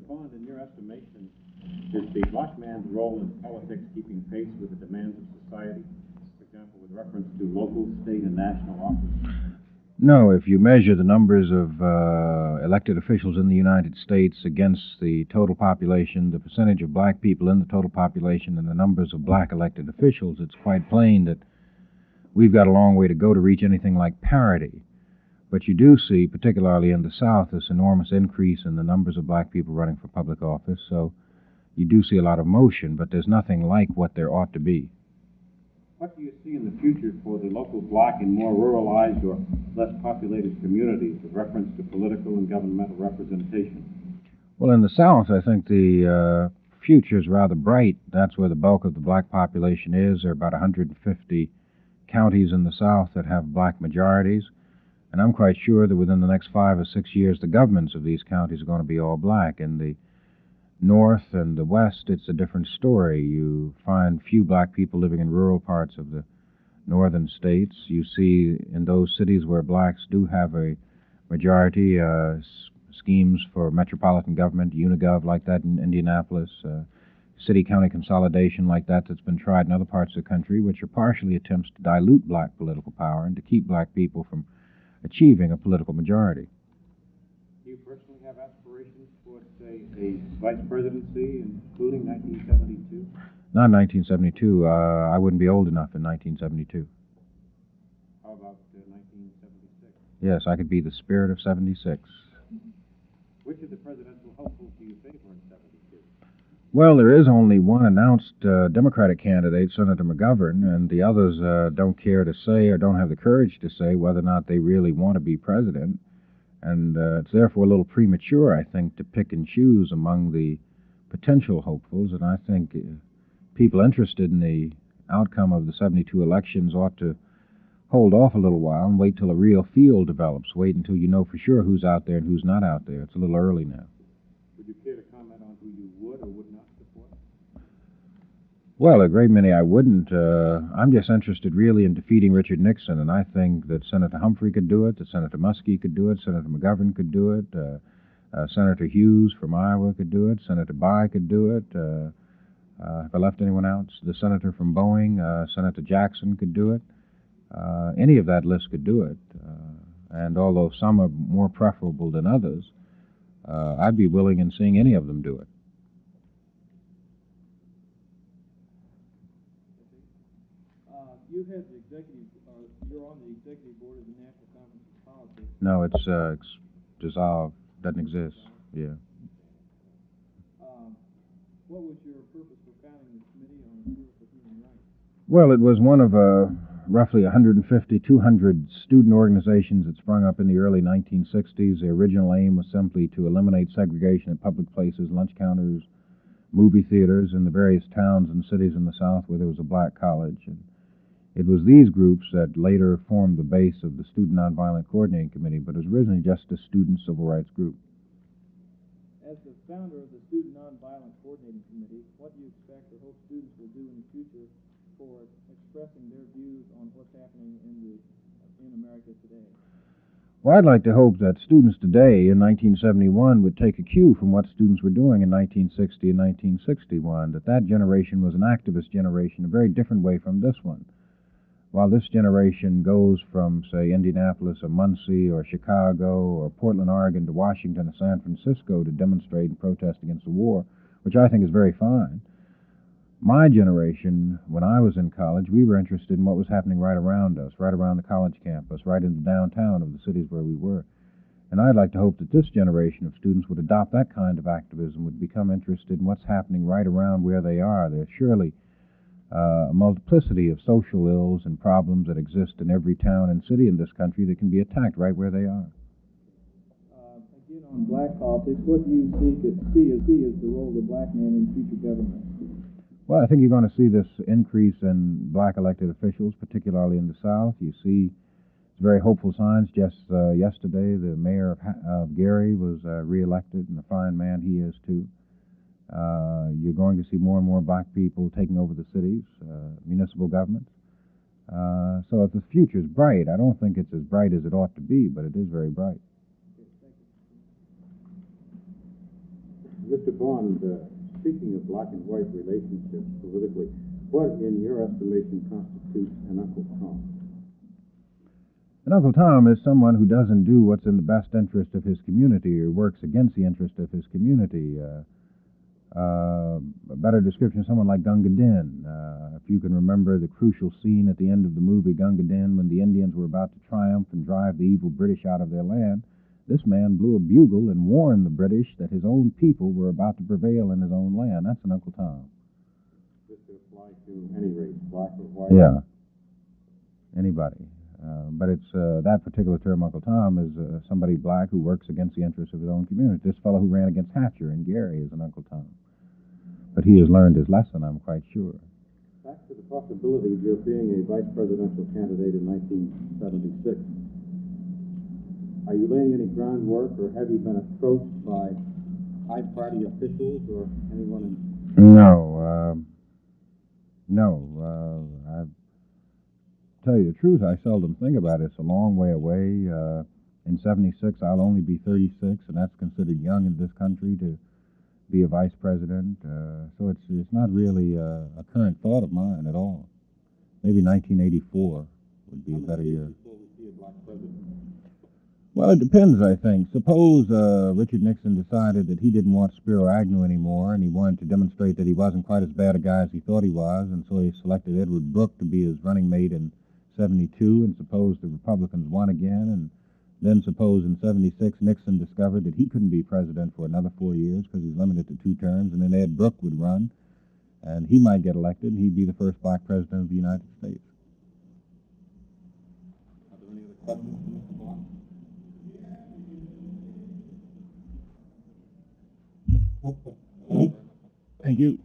Bond, in your estimation, is the black man's role in politics keeping pace with the demands of society? For example, with reference to local, state, and national office? No, if you measure the numbers of elected officials in the United States against the total population, the percentage of black people in the total population, and the numbers of black elected officials, it's quite plain that we've got a long way to go to reach anything like parity. But you do see, particularly in the South, this enormous increase in the numbers of black people running for public office, so you do see a lot of motion, but there's nothing like what there ought to be. What do you see in the future for the local black in more ruralized or less populated communities with reference to political and governmental representation? Well, in the South, I think the future is rather bright. That's where the bulk of the black population is. There are about 150 counties in the South that have black majorities, and I'm quite sure that within the next 5 or 6 years, the governments of these counties are going to be all black. In the North and the West, it's a different story. You find few black people living in rural parts of the northern states. You see in those cities where blacks do have a majority, schemes for metropolitan government, Unigov like that in Indianapolis, city-county consolidation like that that's been tried in other parts of the country, which are partially attempts to dilute black political power and to keep black people from achieving a political majority. Do you personally have aspirations for, say, a vice presidency, including 1972? Not 1972. I wouldn't be old enough in 1972. How about 1976? Yes, I could be the spirit of 76. Which of the presidential hopefuls do you favor in 72? Well, there is only one announced Democratic candidate, Senator McGovern, and the others don't care to say or don't have the courage to say whether or not they really want to be president. And it's therefore a little premature, I think, to pick and choose among the potential hopefuls. And I think people interested in the outcome of the 72 elections ought to hold off a little while and wait till a real field develops. Wait until you know for sure who's out there and who's not out there. It's a little early now. Would you care to comment on who you would or would not support? Well, a great many I wouldn't. I'm just interested really in defeating Richard Nixon, and I think that Senator Humphrey could do it, that Senator Muskie could do it, Senator McGovern could do it, Senator Hughes from Iowa could do it, Senator Bayh could do it. Have I left anyone else? The senator from Boeing, Senator Jackson could do it. Any of that list could do it. And although some are more preferable than others, I'd be willing in seeing any of them do it. You have the executive, you're on the executive board of the National Conference of Politics. No, it's dissolved. Doesn't exist. Yeah. What was your purpose for founding the Committee on Appeal for Human Rights? Well, it was one of roughly 150, 200 student organizations that sprung up in the early 1960s. The original aim was simply to eliminate segregation at public places, lunch counters, movie theaters in the various towns and cities in the South where there was a black college. And it was these groups that later formed the base of the Student Nonviolent Coordinating Committee, but it was originally just a student civil rights group. As the founder of the Student Nonviolent Coordinating Committee, what do you expect or hope students will do in the future for expressing their views on what's happening in America today? Well, I'd like to hope that students today in 1971 would take a cue from what students were doing in 1960 and 1961, that generation was an activist generation, a very different way from this one. While this generation goes from, say, Indianapolis or Muncie or Chicago or Portland, Oregon to Washington or San Francisco to demonstrate and protest against the war, which I think is very fine, my generation, when I was in college, we were interested in what was happening right around us, right around the college campus, right in the downtown of the cities where we were. And I'd like to hope that this generation of students would adopt that kind of activism, would become interested in what's happening right around where they are. There's surely a multiplicity of social ills and problems that exist in every town and city in this country that can be attacked right where they are. Again, on black politics, what do you see as the role of the black man in future government? Well, I think you're going to see this increase in black elected officials, particularly in the South. You see very hopeful signs. Just yesterday, the mayor of Gary was reelected, and a fine man he is, too. You're going to see more and more black people taking over the cities, municipal governments. So the future is bright. I don't think it's as bright as it ought to be, but it is very bright. Okay, thank you. Mr. Bond, speaking of black and white relationships politically, what, in your estimation, constitutes an Uncle Tom? And Uncle Tom is someone who doesn't do what's in the best interest of his community or works against the interest of his community. A better description is someone like Gunga Din. If you can remember the crucial scene at the end of the movie Gunga Din when the Indians were about to triumph and drive the evil British out of their land, this man blew a bugle and warned the British that his own people were about to prevail in his own land. That's an Uncle Tom. This could apply to any race, black or white? Yeah, anybody. But it's that particular term, Uncle Tom, is somebody black who works against the interests of his own community. This fellow who ran against Hatcher in Gary is an Uncle Tom. But he has learned his lesson, I'm quite sure. Back to the possibility of your being a vice presidential candidate in 1976. Are you laying any groundwork, or have you been approached by high party officials or anyone in... No. I tell you the truth, I seldom think about it. It's a long way away. In 76, I'll only be 36, and that's considered young in this country to be a vice president. So it's not really a current thought of mine at all. Maybe 1984 would be a better year. Well, it depends, I think. Suppose Richard Nixon decided that he didn't want Spiro Agnew anymore, and he wanted to demonstrate that he wasn't quite as bad a guy as he thought he was, and so he selected Edward Brooke to be his running mate in 72, and suppose the Republicans won again, and then suppose in 76 Nixon discovered that he couldn't be president for another 4 years because he's limited to 2 terms, and then Ed Brooke would run, and he might get elected, and he'd be the first black president of the United States. Are there any other questions for Mr. Bond? Thank you.